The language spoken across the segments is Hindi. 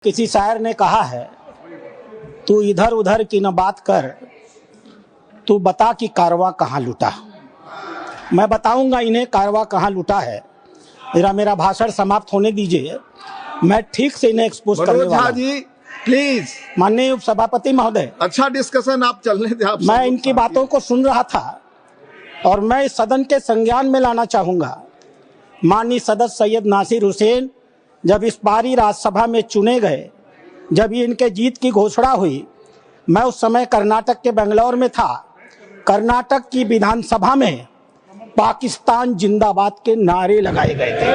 किसी शायर ने कहा है, तू इधर उधर की न बात कर, तू बता कि कारवां कहाँ लुटा। मैं बताऊंगा इन्हें कारवां कहाँ लुटा है। मेरा भाषण समाप्त होने दीजिए, मैं ठीक से इन्हें एक्सपोज करने वाला हूं। जी प्लीज। माननीय उपसभापति महोदय, अच्छा डिस्कशन आप चलने दें। आप मैं इनकी बातों को सुन रहा था और मैं इस सदन के संज्ञान में लाना चाहूंगा। माननीय सदस्य सैयद नासिर हुसैन जब इस बारी राज्यसभा में चुने गए, जब ये इनके जीत की घोषणा हुई, मैं उस समय कर्नाटक के बेंगलोर में था। कर्नाटक की विधानसभा में पाकिस्तान जिंदाबाद के नारे लगाए गए थे।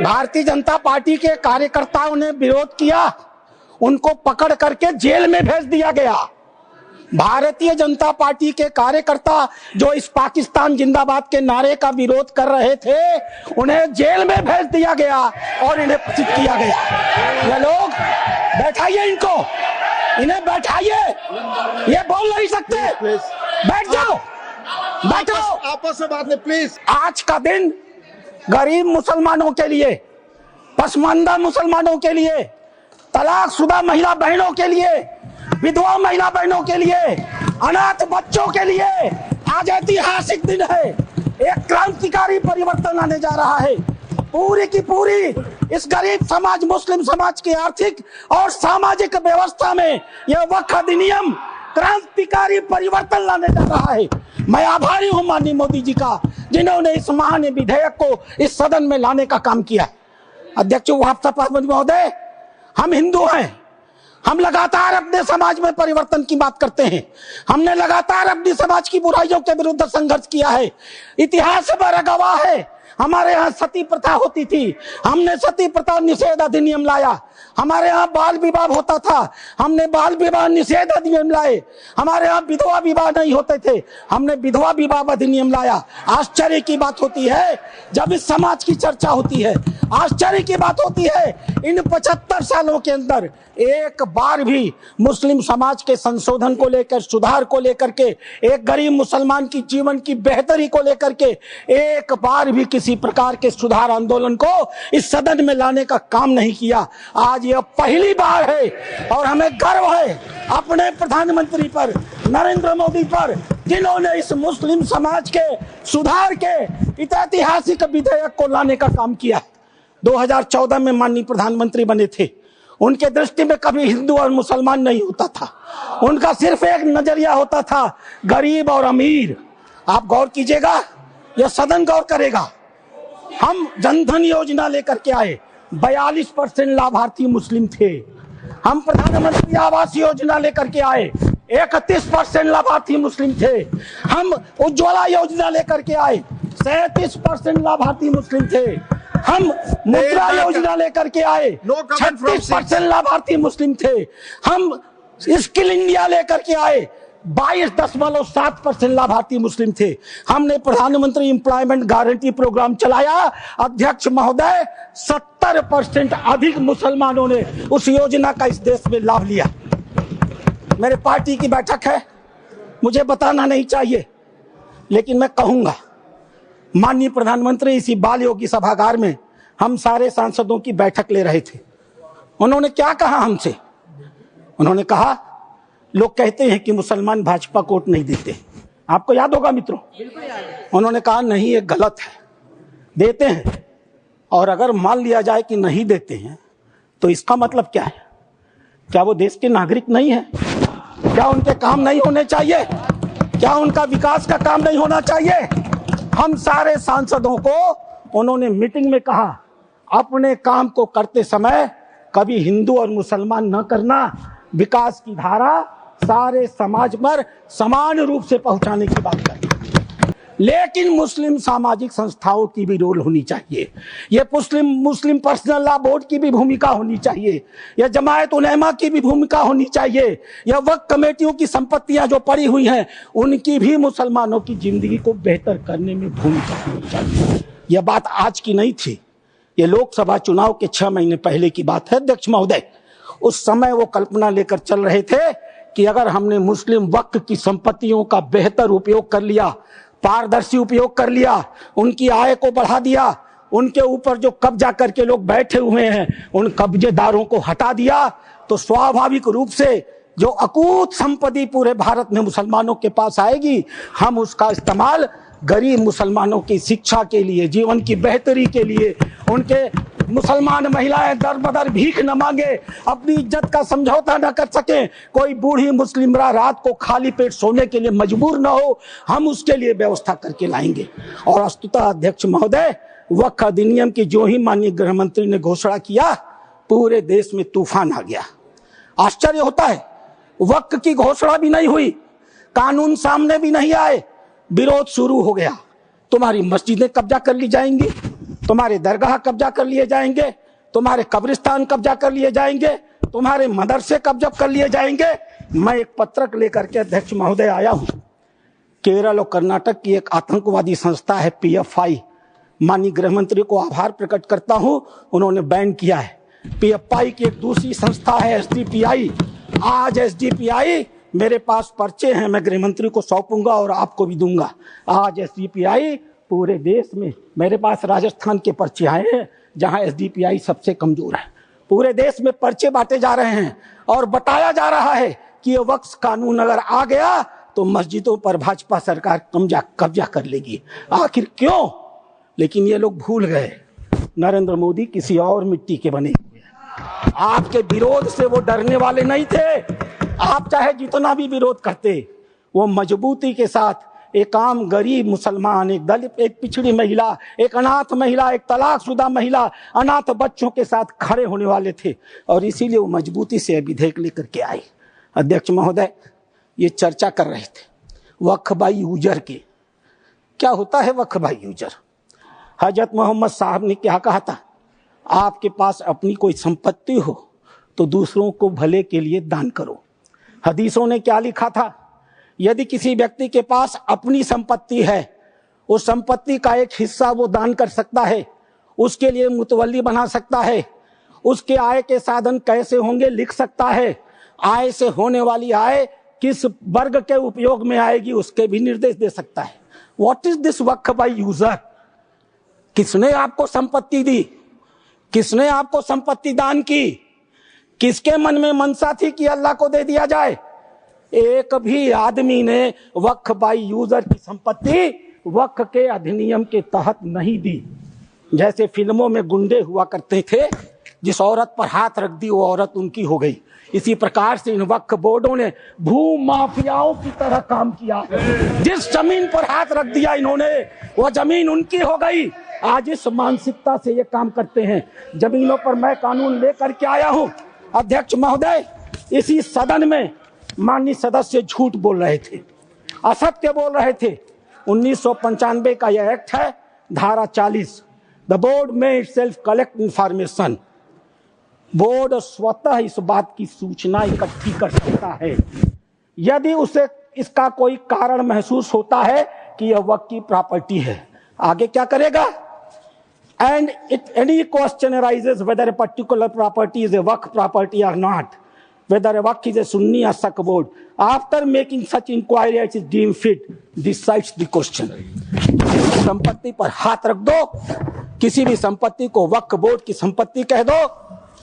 भारतीय जनता पार्टी के कार्यकर्ताओं ने विरोध किया, उनको पकड़ करके जेल में भेज दिया गया। भारतीय जनता पार्टी के कार्यकर्ता जो इस पाकिस्तान जिंदाबाद के नारे का विरोध कर रहे थे, उन्हें जेल में भेज दिया गया और इन्हें पचित किया गया। ये लोग बैठाइए, इन्हें बैठाइए, ये बोल नहीं सकते। बैठ जाओ, बैठो, आपस में बात नहीं प्लीज। आज का दिन गरीब मुसलमानों के लिए, पसमानदा मुसलमानों के लिए, तलाकशुदा महिला बहनों के लिए, विधवा महिला बहनों के लिए, अनाथ बच्चों के लिए आज ऐतिहासिक दिन है। एक क्रांतिकारी परिवर्तन आने जा रहा है। पूरी की पूरी इस गरीब समाज, मुस्लिम समाज की आर्थिक और सामाजिक व्यवस्था में यह वक्फ अधिनियम क्रांतिकारी परिवर्तन लाने जा रहा है। मैं आभारी हूं माननीय मोदी जी का, जिन्होंने इस महान विधेयक को इस सदन में लाने का काम किया। अध्यक्ष महोदय, हम हिंदू हैं, हम लगातार अपने समाज में परिवर्तन की बात करते हैं। हमने लगातार अपनी समाज की बुराइयों के विरुद्ध संघर्ष किया है। इतिहास बड़ा गवाह है, हमारे यहाँ सती प्रथा होती थी, हमने सती प्रथा निषेध अधिनियम लाया। हमारे यहाँ बाल विवाह होता था, हमने बाल विवाह निषेध अधिनियम लाए। हमारे यहाँ विधवा विवाह नहीं होते थे, हमने विधवा विवाह अधिनियम लाया। आश्चर्य की बात होती है जब इस समाज की चर्चा होती है, आश्चर्य की बात होती है इन 75 सालों के अंदर एक बार भी मुस्लिम समाज के संशोधन को लेकर, सुधार को लेकर के, एक गरीब मुसलमान की जीवन की बेहतरी को लेकर के एक बार भी किसी प्रकार के सुधार आंदोलन को इस सदन में लाने का काम नहीं किया। आज यह पहली बार है और हमें गर्व है अपने प्रधानमंत्री पर, नरेंद्र मोदी पर, जिन्होंने इस मुस्लिम समाज के सुधार के ऐतिहासिक विधेयक को लाने का काम किया। 2014 में माननीय प्रधानमंत्री बने थे। उनके दृष्टि में कभी हिंदू और मुसलमान नहीं होता था, उनका सिर्फ एक नजरिया होता था, गरीब और अमीर। आप गौर कीजिएगा, यह सदन गौर करेगा। हम जनधन योजना लेकर के आए, 42% लाभार्थी मुस्लिम थे। हम प्रधानमंत्री आवास योजना लेकर के आए, 31% लाभार्थी मुस्लिम थे। हम उज्ज्वला योजना लेकर के आए, 37% लाभार्थी मुस्लिम थे। हम मुद्रा योजना लेकर के आए, 36% लाभार्थी मुस्लिम थे। हम स्किल इंडिया लेकर के आए, 22.7% लाभार्थी मुस्लिम थे। हमने प्रधानमंत्री एम्प्लॉयमेंट गारंटी प्रोग्राम चलाया। अध्यक्ष महोदय, 70% अधिक मुसलमानों ने उस योजना का इस देश में लाभ लिया। मेरे पार्टी की बैठक है, मुझे बताना नहीं चाहिए, लेकिन मैं कहूंगा, माननीय प्रधानमंत्री इसी बाल योगी सभागार में हम सारे सांसदों की बैठक ले रहे थे। उन्होंने क्या कहा हमसे? उन्होंने कहा, लोग कहते हैं कि मुसलमान भाजपा को वोट नहीं देते। आपको याद होगा मित्रों, उन्होंने कहा नहीं, ये गलत है, देते हैं। और अगर मान लिया जाए कि नहीं देते हैं तो इसका मतलब क्या है? क्या वो देश के नागरिक नहीं है? क्या उनके काम नहीं होने चाहिए? क्या उनका विकास का काम नहीं होना चाहिए? हम सारे सांसदों को उन्होंने मीटिंग में कहा, अपने काम को करते समय कभी हिंदू और मुसलमान न करना, विकास की धारा सारे समाज पर समान रूप से पहुंचाने की बात करना। लेकिन मुस्लिम सामाजिक संस्थाओं की भी रोल होनी चाहिए। ये मुस्लिम पर्सनल लॉ बोर्ड की भी भूमिका होनी चाहिए। यह जमायत उलेमा की भी भूमिका होनी चाहिए। यह वक्फ कमेटियों की संपत्तियां जो पड़ी हुई हैं, उनकी भी मुसलमानों की जिंदगी को बेहतर करने में भूमिका होनी चाहिए। यह बात आज की नहीं थी, ये लोकसभा चुनाव के 6 महीने पहले की बात है। अध्यक्ष महोदय, उस समय वो कल्पना लेकर चल रहे थे कि अगर हमने मुस्लिम वक्फ की संपत्तियों का बेहतर उपयोग कर लिया, पारदर्शी उपयोग कर लिया, उनकी आय को बढ़ा दिया, उनके ऊपर जो कब्जा करके लोग बैठे हुए हैं, उन कब्जेदारों को हटा दिया तो स्वाभाविक रूप से जो अकूत संपत्ति पूरे भारत में मुसलमानों के पास आएगी, हम उसका इस्तेमाल गरीब मुसलमानों की शिक्षा के लिए, जीवन की बेहतरी के लिए, उनके मुसलमान महिलाएं दर बदर भीख न मांगे, अपनी इज्जत का समझौता न कर सके, कोई बूढ़ी मुस्लिम रात को खाली पेट सोने के लिए मजबूर न हो, हम उसके लिए व्यवस्था करके लाएंगे। और वस्तुतः अध्यक्ष महोदय, वक्फ अधिनियम की जो ही माननीय गृह मंत्री ने घोषणा किया, पूरे देश में तूफान आ गया। आश्चर्य होता है, वक्फ की घोषणा भी नहीं हुई, कानून सामने भी नहीं आए, विरोध शुरू हो गया। तुम्हारी मस्जिदें कब्जा कर ली जाएंगी, तुम्हारे दरगाह कब्जा कर लिए जाएंगे, तुम्हारे कब्रिस्तान कब्जा कर लिए जाएंगे, तुम्हारे मदरसे कब्जा कर लिए जाएंगे। मैं एक पत्रक लेकर के अध्यक्ष महोदय आया हूं। केरल और कर्नाटक की एक आतंकवादी संस्था है PFI, माननीय गृह मंत्री को आभार प्रकट करता हूं, उन्होंने बैन किया है। PFI की एक दूसरी संस्था है SDPI। आज SDPI, मेरे पास पर्चे हैं, मैं गृह मंत्री को सौंपूंगा और आपको भी दूंगा। आज SDPI पूरे देश में, मेरे पास राजस्थान के पर्चे आए हैं जहां SDPI सबसे कमजोर है। पूरे देश में पर्चे बांटे जा रहे हैं और बताया जा रहा है कि ये वक्फ कानून अगर आ गया तो मस्जिदों पर भाजपा सरकार कब्जा कर लेगी। आखिर क्यों? लेकिन ये लोग भूल गए, नरेंद्र मोदी किसी और मिट्टी के बने हुए हैं। आपके विरोध से वो डरने वाले नहीं थे। आप चाहे जितना भी विरोध करते, वो मजबूती के साथ एक आम गरीब मुसलमान, एक दलित, एक पिछड़ी महिला, एक अनाथ महिला, एक तलाकशुदा महिला, अनाथ बच्चों के साथ खड़े होने वाले थे और इसीलिए वो मजबूती से विधेयक लेकर के आए। अध्यक्ष महोदय, ये चर्चा कर रहे थे वक्फ बाई यूजर के। क्या होता है वक्फ बाई यूजर? हजरत मोहम्मद साहब ने क्या कहा था? आपके पास अपनी कोई संपत्ति हो तो दूसरों को भले के लिए दान करो। हदीसों ने क्या लिखा था? यदि किसी व्यक्ति के पास अपनी संपत्ति है, उस संपत्ति का एक हिस्सा वो दान कर सकता है, उसके लिए मुतवल्ली बना सकता है, उसके आय के साधन कैसे होंगे लिख सकता है, आय से होने वाली आय किस वर्ग के उपयोग में आएगी उसके भी निर्देश दे सकता है। What is this Waqf by user? किसने आपको संपत्ति दी? किसने आपको संपत्ति दान की? किसके मन में मनसा थी कि अल्लाह को दे दिया जाए? एक भी आदमी ने वक्फ बाई यूजर की संपत्ति वक्फ के अधिनियम के तहत नहीं दी। जैसे फिल्मों में गुंडे हुआ करते थे, जिस औरत पर हाथ रख दी वो औरत उनकी हो गई, इसी प्रकार से इन वक्फ बोर्डों ने भू माफियाओं की तरह काम किया। जिस जमीन पर हाथ रख दिया इन्होंने, वो जमीन उनकी हो गई। आज इस मानसिकता से ये काम करते हैं। जमीनों पर मैं कानून लेकर के आया हूं। अध्यक्ष महोदय, इसी सदन में माननीय सदस्य झूठ बोल रहे थे, असत्य बोल रहे थे। 1995 का यह एक्ट है, धारा 40, द बोर्ड में इटसेल्फ कलेक्ट इंफॉर्मेशन। बोर्ड स्वतः इस बात की सूचना इकट्ठी कर सकता है यदि उसे इसका कोई कारण महसूस होता है कि यह वक्फ की प्रॉपर्टी है। आगे क्या करेगा? And any question arises whether a particular property is a waqf property or not, whether a waqf is a Sunni or Shaq board. After making such inquiry as is deemed fit, decides the question. संपत्ति पर हाथ रख दो, किसी भी संपत्ति को वक्फ बोर्ड की संपत्ति कह दो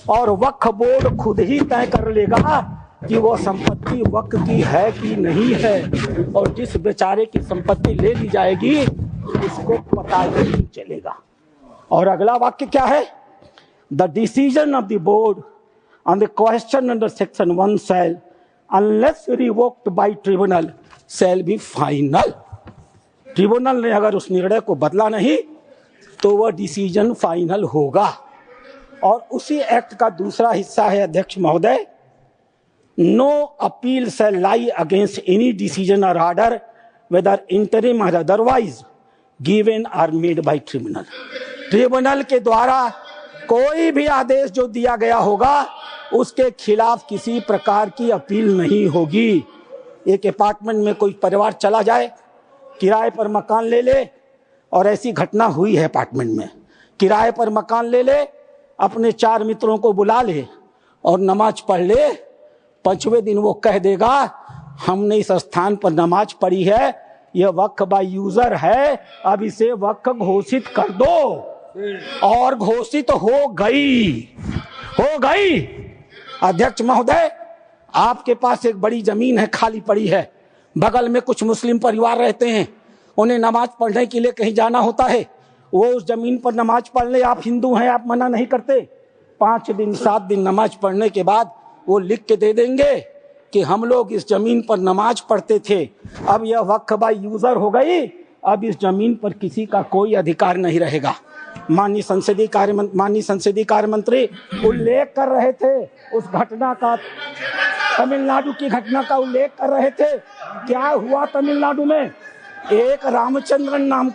और वक्फ बोर्ड खुद ही तय कर लेगा कि वो संपत्ति वक्फ की है कि नहीं है। और जिस बेचारे की संपत्ति ले ली जाएगी उसको पता ही नहीं चलेगा। और अगला वाक्य क्या है? The decision of the board on the question under section 1 shall, unless revoked by tribunal, shall be final। Tribunal ने अगर उस निर्णय को बदला नहीं तो वह डिसीजन फाइनल होगा। और उसी एक्ट का दूसरा हिस्सा है अध्यक्ष महोदय, no appeal shall lie against any decision और ऑर्डर वेदर इंटरिम और otherwise given or made by tribunal. Tribunal के द्वारा कोई भी आदेश जो दिया गया होगा उसके खिलाफ किसी प्रकार की अपील नहीं होगी। एक अपार्टमेंट में कोई परिवार चला जाए, किराए पर मकान ले ले, और ऐसी घटना हुई है अपार्टमेंट में, किराए पर मकान ले ले, अपने 4 मित्रों को बुला ले और नमाज पढ़ ले। 5वें दिन वो कह देगा हमने इस स्थान पर नमाज पढ़ी है, यह वक्फ बाय यूजर है, अब इसे वक्फ घोषित कर दो। और घोषित हो गई। अध्यक्ष महोदय, आपके पास एक बड़ी जमीन है, खाली पड़ी है, बगल में कुछ मुस्लिम परिवार रहते हैं, उन्हें नमाज पढ़ने के लिए कहीं जाना होता है, वो उस जमीन पर नमाज पढ़ ले। आप हिंदू हैं, आप मना नहीं करते। 5 दिन 7 दिन नमाज पढ़ने के बाद वो लिख के दे देंगे कि हम लोग इस जमीन पर नमाज पढ़ते थे, अब यह वक्फ बाय यूजर हो गई, अब इस जमीन पर किसी का कोई अधिकार नहीं रहेगा। माननीय संसदीय कार्य मंत्री उल्लेख कर रहे थे उस घटना का, तमिलनाडु की घटना का उल्लेख कर रहे थे। क्या हुआ तमिलनाडु में? एक रामचंद्रन नाम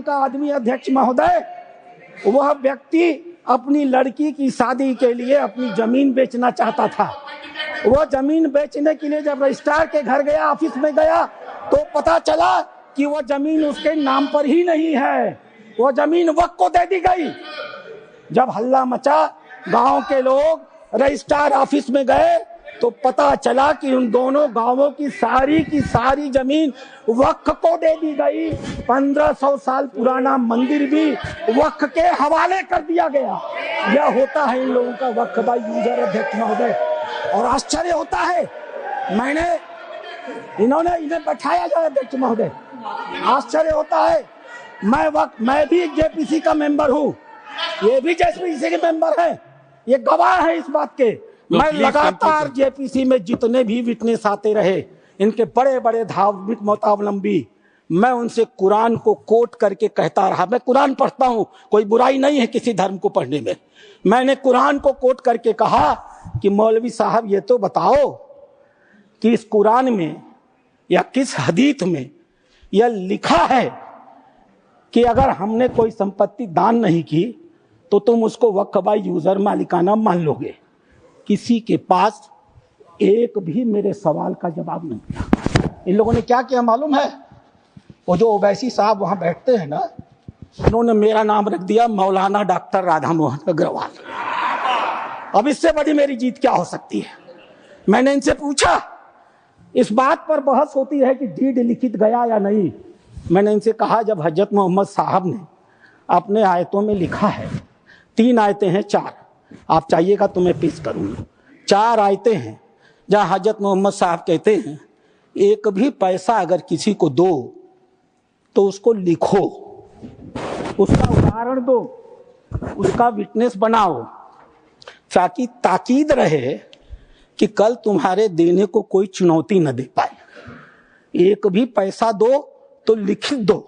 का आदमी अध्यक्ष महोदय, वह व्यक्ति अपनी लड़की की शादी के लिए अपनी जमीन बेचना चाहता था। वो जमीन बेचने के लिए जब रजिस्ट्रार के घर गया, ऑफिस में गया, तो पता चला कि वो जमीन उसके नाम पर ही नहीं है, वो जमीन वक्फ को दे दी गई। जब हल्ला मचा, गांव के लोग रजिस्ट्रार ऑफिस में गए, तो पता चला कि उन दोनों गांवों की सारी जमीन वक्फ को दे दी गई। 1500 साल पुराना मंदिर भी वक्फ के हवाले कर दिया गया। यह होता है इन लोगों का वक्फ बाय यूजर अध्यक्ष महोदय। और आश्चर्य होता है, इन्हें बैठाया जाए अध्यक्ष महोदय, आश्चर्य होता है। मैं भी जेपीसी का मेंबर हूँ, ये भी जेपीसी के मेंबर है, ये गवाह है इस बात के। मैं लगातार जेपीसी में जितने भी विटनेस आते रहे, इनके बड़े बड़े धार्मिक मतावलंबी, मैं उनसे कुरान को कोट करके कहता रहा। मैं कुरान पढ़ता हूँ, कोई बुराई नहीं है किसी धर्म को पढ़ने में। मैंने कुरान को कोट करके कहा कि मौलवी साहब ये तो बताओ कि इस कुरान में या किस हदीस में यह लिखा है कि अगर हमने कोई संपत्ति दान नहीं की तो तुम उसको वक्फ बाय यूजर मालिकाना मान लोगे। किसी के पास एक भी मेरे सवाल का जवाब नहीं था। इन लोगों ने क्या किया मालूम है? वो जो ओवैसी साहब वहां बैठते हैं ना, उन्होंने मेरा नाम रख दिया मौलाना डॉक्टर राधा मोहन अग्रवाल। अब इससे बड़ी मेरी जीत क्या हो सकती है? मैंने इनसे पूछा, इस बात पर बहस होती है कि डीड लिखित गया या नहीं। मैंने इनसे कहा, जब हजरत मोहम्मद साहब ने अपने आयतों में लिखा है, 3 आयतें हैं, 4, आप चाहिएगा तो मैं पेश करूंगा। 4 आयतें हैं जहां हजरत मोहम्मद साहब कहते हैं, एक भी पैसा अगर किसी को दो तो उसको लिखो, उसका उदाहरण दो, उसका विटनेस बनाओ, ताकि ताकीद रहे कि कल तुम्हारे देने को कोई चुनौती न दे पाए। एक भी पैसा दो तो लिख दो।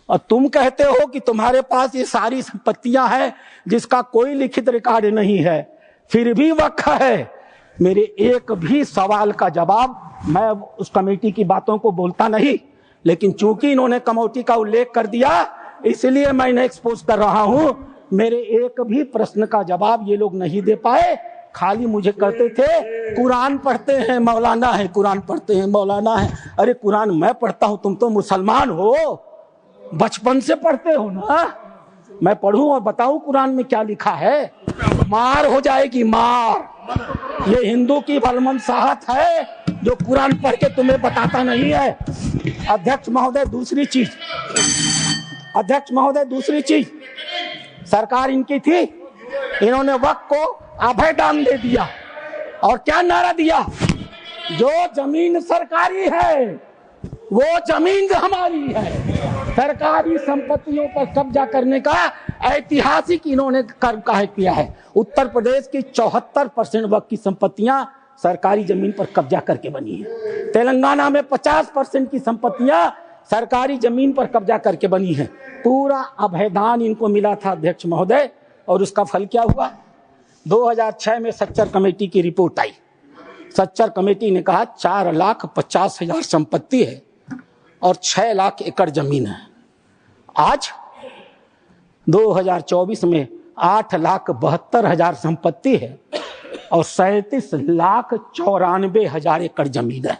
और तुम कहते हो कि तुम्हारे पास ये सारी संपत्तियां हैं जिसका कोई लिखित रिकॉर्ड नहीं है, फिर भी वक्फ है। मेरे एक भी सवाल का जवाब, मैं उस कमेटी की बातों को बोलता नहीं, लेकिन चूंकि इन्होंने कमेटी का उल्लेख कर दिया इसलिए मैं इन्हें एक्सपोज कर रहा हूं। मेरे एक भी प्रश्न का जवाब ये लोग नहीं दे पाए। खाली मुझे कहते थे कुरान पढ़ते हैं मौलाना है, कुरान पढ़ते हैं मौलाना है। अरे कुरान मैं पढ़ता हूं, तुम तो मुसलमान हो, बचपन से पढ़ते हो ना। मैं पढ़ूं और बताऊं कुरान में क्या लिखा है? मार हो जाएगी, मार। ये हिंदू की भलमन साहत है जो कुरान पढ़ के तुम्हें बताता नहीं है। अध्यक्ष महोदय दूसरी चीज, सरकार इनकी थी, इन्होंने वक्फ को अभय दान दे दिया। और क्या नारा दिया? जो जमीन सरकारी है वो जमीन हमारी है। सरकारी संपत्तियों पर कब्जा करने का ऐतिहासिक इन्होंने कार्य किया है। उत्तर प्रदेश की 74% वक्फ की संपत्तियां सरकारी जमीन पर कब्जा करके बनी है। तेलंगाना में 50% की संपत्तियां सरकारी जमीन पर कब्जा करके बनी है। पूरा अभयदान इनको मिला था अध्यक्ष महोदय, और उसका फल क्या हुआ? 2006 में सच्चर कमेटी की रिपोर्ट आई। सच्चर कमेटी ने कहा 4,50,000 संपत्ति है और 6 लाख एकड़ जमीन है। आज 2024 में 8,72,000 संपत्ति है और 37,94,000 एकड़ जमीन है।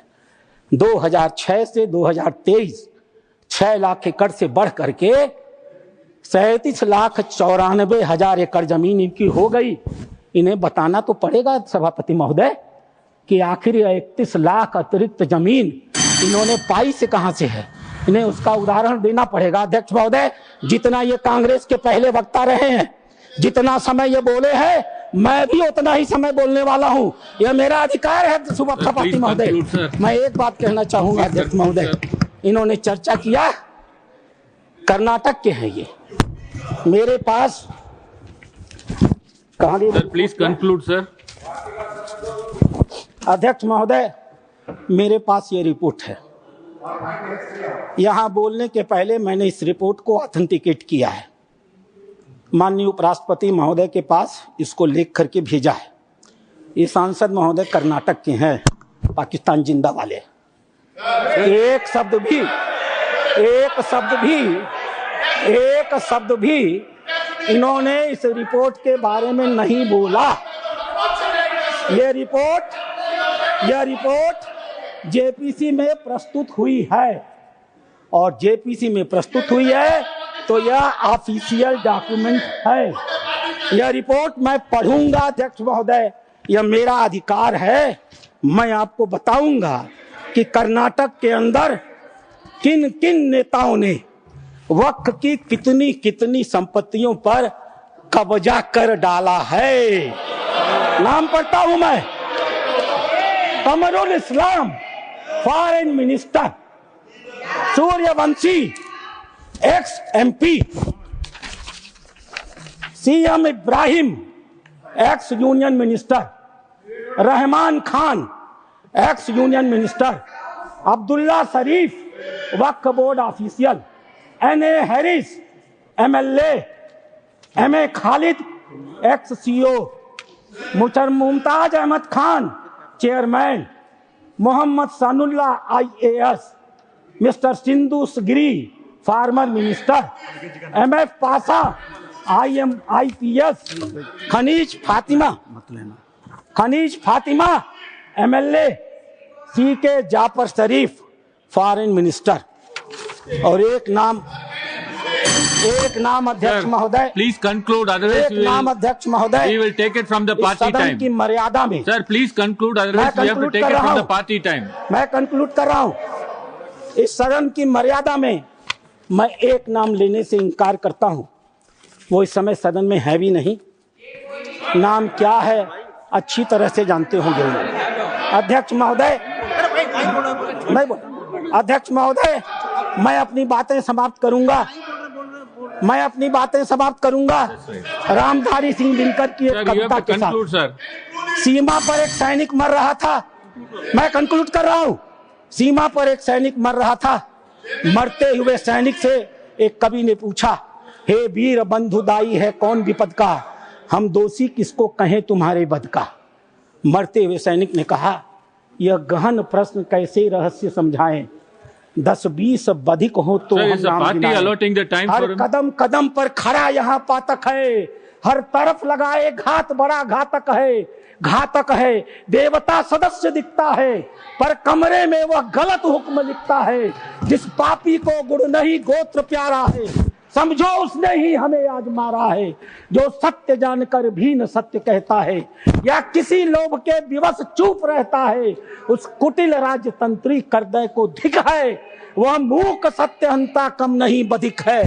2006 से 2023 6 लाख एकड़ से बढ़ करके 37,94,000 एकड़ जमीन इनकी हो गई। इन्हें बताना तो पड़ेगा सभापति महोदय कि आखिर 31 लाख अतिरिक्त जमीन इन्होंने पाई से कहां से है। इन्हें उसका उदाहरण देना पड़ेगा। अध्यक्ष महोदय, जितना ये कांग्रेस के पहले वक्ता रहे हैं, जितना समय ये बोले हैं, मैं भी उतना ही समय बोलने वाला हूं। यह मेरा अधिकार है सभापति महोदय। मैं एक बात कहना चाहूंगा अध्यक्ष महोदय, इन्होंने चर्चा किया कर्नाटक के हैं, ये मेरे पास कहाँ गए? Sir please conclude sir. अध्यक्ष महोदय, मेरे पास ये रिपोर्ट है। यहाँ बोलने के पहले मैंने इस रिपोर्ट को ऑथेंटिकेट किया है, माननीय उपराष्ट्रपति महोदय के पास इसको लिख करके भेजा है। ये सांसद महोदय कर्नाटक के हैं, पाकिस्तान जिंदा वाले। एक शब्द भी इन्होंने इस रिपोर्ट के बारे में नहीं बोला। यह रिपोर्ट जेपीसी में प्रस्तुत हुई है, और जेपीसी में प्रस्तुत हुई है तो यह ऑफिशियल डॉक्यूमेंट है। यह रिपोर्ट मैं पढ़ूंगा अध्यक्ष महोदय, यह मेरा अधिकार है। मैं आपको बताऊंगा कि कर्नाटक के अंदर किन किन नेताओं ने वक्फ की कितनी कितनी संपत्तियों पर कब्जा कर डाला है। नाम पढ़ता हूं मैं, Qamrul Islam foreign minister, Suryavanshi ex MP, CM Ibrahim ex union minister, Rahman Khan ex union minister, Abdullah Sharif Waqf board official, NA Haris MLA, MA Khalid ex CO, Mumtaz Ahmed Khan chairman, Mohammed Sanaulla IAS, mister Sindhu Giri farmer minister, MF Pasha IPS, Khaneez Fatima MLA, CK Jaffer Sharif foreign minister. और एक नाम अध्यक्ष महोदय, प्लीज कंक्लूड, अदरवाइज एक नाम अध्यक्ष महोदय, we will take it from the party time की मर्यादा में। Sir please conclude, otherwise we have to take it from the party time. मैं कंक्लूड कर रहा हूं। इस सदन की मर्यादा में मैं एक नाम लेने से इनकार करता हूं। वो इस समय सदन में है भी नहीं। नाम क्या है अच्छी तरह से जानते होंगे अध्यक्ष महोदय। अध्यक्ष महोदय, मैं अपनी बातें समाप्त करूंगा। रामधारी सिंह दिनकर की एक कविता के साथ। सीमा पर एक सैनिक मर रहा था, मैं कंक्लूड कर रहा हूं। सीमा पर एक सैनिक मर रहा था, मरते हुए सैनिक से एक कवि ने पूछा, हे वीर बंधुदाई है कौन विपद का, हम दोषी किसको कहें तुम्हारे बद का। मरते हुए सैनिक ने कहा, यह गहन प्रश्न कैसे रहस्य समझाएं, 10-20 बधिक हो तो हम नाम गिनाएं। हर कदम कदम पर खड़ा यहाँ पातक है, हर तरफ लगाए घात बड़ा घातक है। देवता सदस्य दिखता है, पर कमरे में वह गलत हुक्म लिखता है। जिस पापी को गुण नहीं गोत्र प्यारा है, समझो उसने ही हमें आज मारा है। जो सत्य जानकर भी न सत्य कहता है, या किसी लोभ के विवश चुप रहता है, उस कुटिल राजतंत्री करदय को धिक है। वह मूक सत्यहंता कम नहीं बधिक है।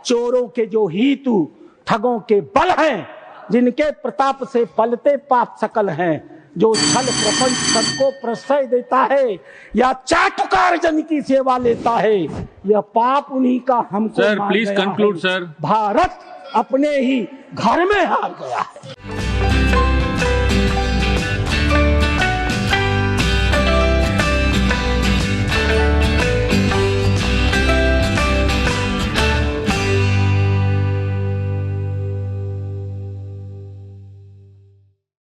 चोरों के जो हितु ठगों के बल हैं, जिनके प्रताप से पलते पाप सकल हैं। जो छल प्रपंच सबको प्रश्रय देता है, या चाटुकार जन की सेवा लेता है, यह पाप उन्हीं का हमको sir please conclude sir. Bharat अपने ही घर में हार गया है।